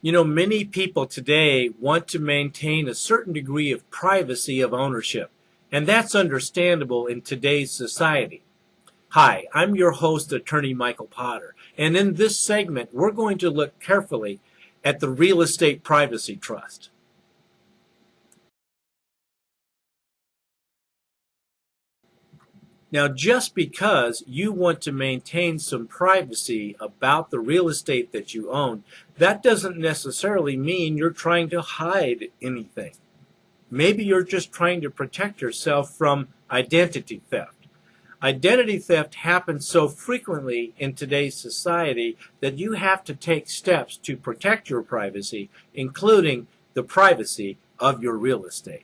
You know, many people today want to maintain a certain degree of privacy of ownership, and that's understandable in today's society. Hi, I'm your host, Attorney Michael Potter, and in this segment, we're going to look carefully at the Real Estate Privacy Trust. Now, just because you want to maintain some privacy about the real estate that you own, that doesn't necessarily mean you're trying to hide anything. Maybe you're just trying to protect yourself from identity theft. Identity theft happens so frequently in today's society that you have to take steps to protect your privacy, including the privacy of your real estate.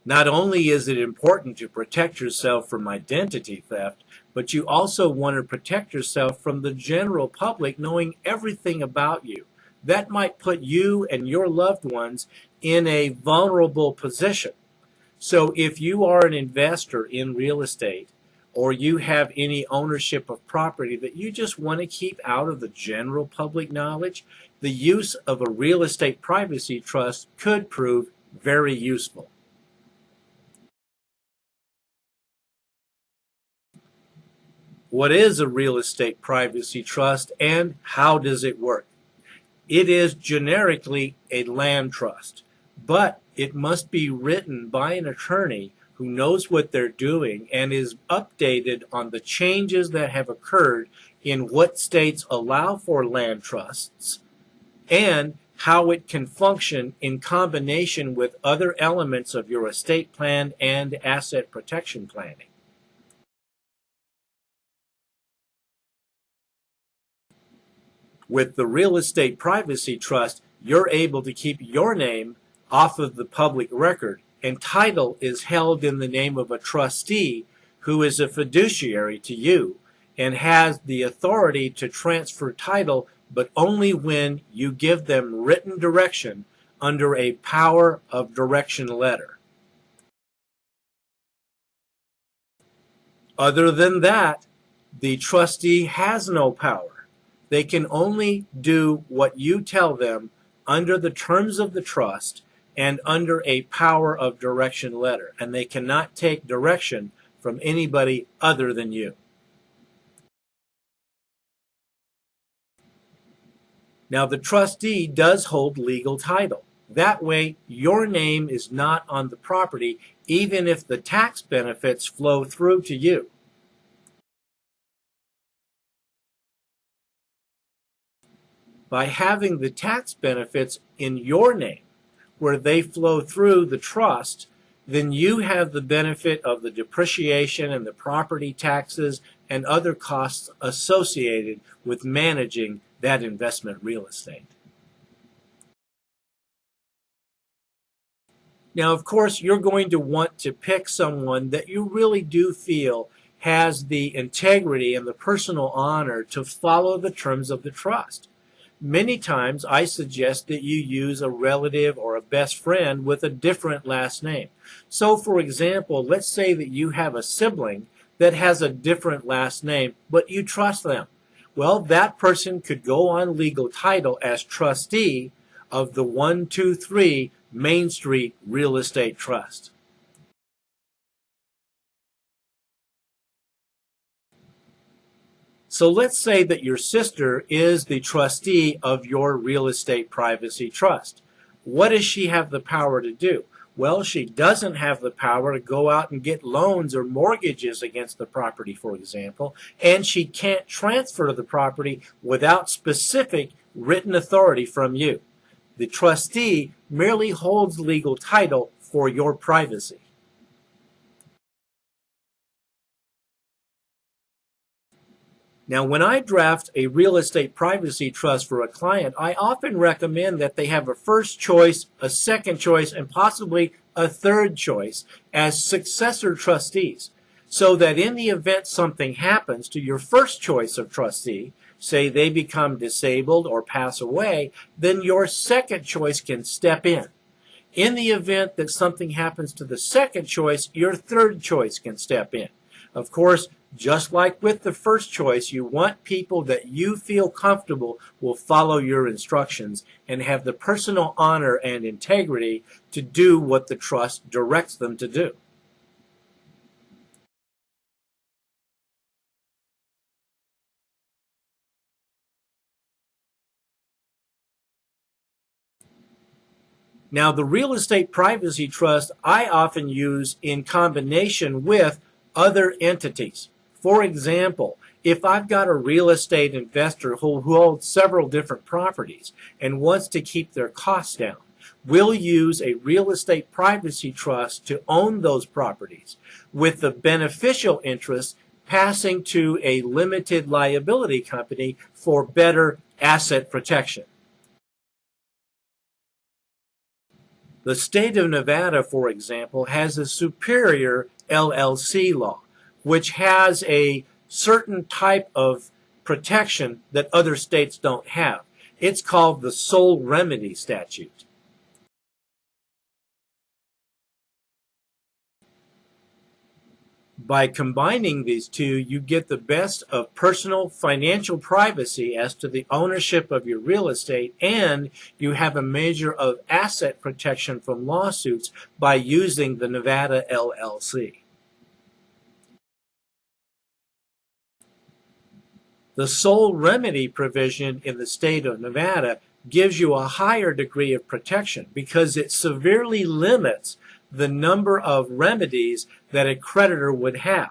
Not only is it important to protect yourself from identity theft, but you also want to protect yourself from the general public knowing everything about you. That might put you and your loved ones in a vulnerable position. So if you are an investor in real estate or you have any ownership of property that you just want to keep out of the general public knowledge, the use of a real estate privacy trust could prove very useful. What is a real estate privacy trust and how does it work? It is generically a land trust, but it must be written by an attorney who knows what they're doing and is updated on the changes that have occurred in what states allow for land trusts and how it can function in combination with other elements of your estate plan and asset protection planning. With the Real Estate Privacy Trust, you're able to keep your name off of the public record, and title is held in the name of a trustee who is a fiduciary to you and has the authority to transfer title, but only when you give them written direction under a power of direction letter. Other than that, the trustee has no power. They can only do what you tell them under the terms of the trust and under a power of direction letter, and they cannot take direction from anybody other than you. Now, the trustee does hold legal title. That way, your name is not on the property, even if the tax benefits flow through to you. By having the tax benefits in your name, where they flow through the trust, then you have the benefit of the depreciation and the property taxes and other costs associated with managing that investment real estate. Now, of course, you're going to want to pick someone that you really do feel has the integrity and the personal honor to follow the terms of the trust. Many times I suggest that you use a relative or a best friend with a different last name. So for example, let's say that you have a sibling that has a different last name, but you trust them. Well, that person could go on legal title as trustee of the 123 Main Street Real Estate Trust. So let's say that your sister is the trustee of your real estate privacy trust. What does she have the power to do? Well, she doesn't have the power to go out and get loans or mortgages against the property, for example, and she can't transfer the property without specific written authority from you. The trustee merely holds legal title for your privacy. Now, when I draft a real estate privacy trust for a client, I often recommend that they have a first choice, a second choice, and possibly a third choice as successor trustees, so that in the event something happens to your first choice of trustee, say they become disabled or pass away, then your second choice can step in. In the event that something happens to the second choice, your third choice can step in. Of course, Just like with the first choice, you want people that you feel comfortable will follow your instructions and have the personal honor and integrity to do what the trust directs them to do. Now, the real estate privacy trust I often use in combination with other entities. For example, if I've got a real estate investor who holds several different properties and wants to keep their costs down, we'll use a real estate privacy trust to own those properties, with the beneficial interest passing to a limited liability company for better asset protection. The state of Nevada, for example, has a superior LLC law, which has a certain type of protection that other states don't have. It's called the sole remedy statute. By combining these two, you get the best of personal financial privacy as to the ownership of your real estate, and you have a measure of asset protection from lawsuits by using the Nevada LLC. The sole remedy provision in the state of Nevada gives you a higher degree of protection because it severely limits the number of remedies that a creditor would have.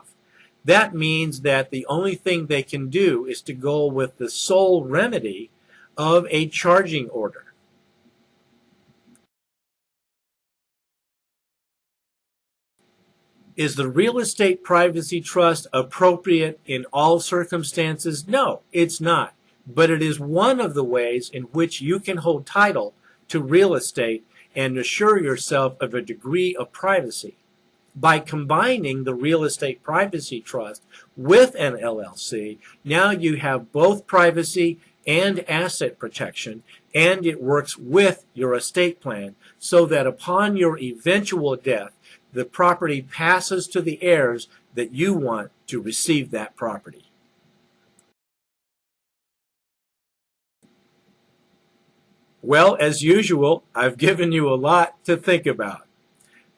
That means that the only thing they can do is to go with the sole remedy of a charging order. Is the real estate privacy trust appropriate in all circumstances? No, it's not. But it is one of the ways in which you can hold title to real estate and assure yourself of a degree of privacy. By combining the real estate privacy trust with an LLC, now you have both privacy and asset protection, and it works with your estate plan so that upon your eventual death, the property passes to the heirs that you want to receive that property. Well, as usual, I've given you a lot to think about.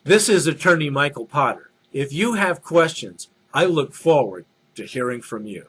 This is Attorney Michael Potter. If you have questions, I look forward to hearing from you.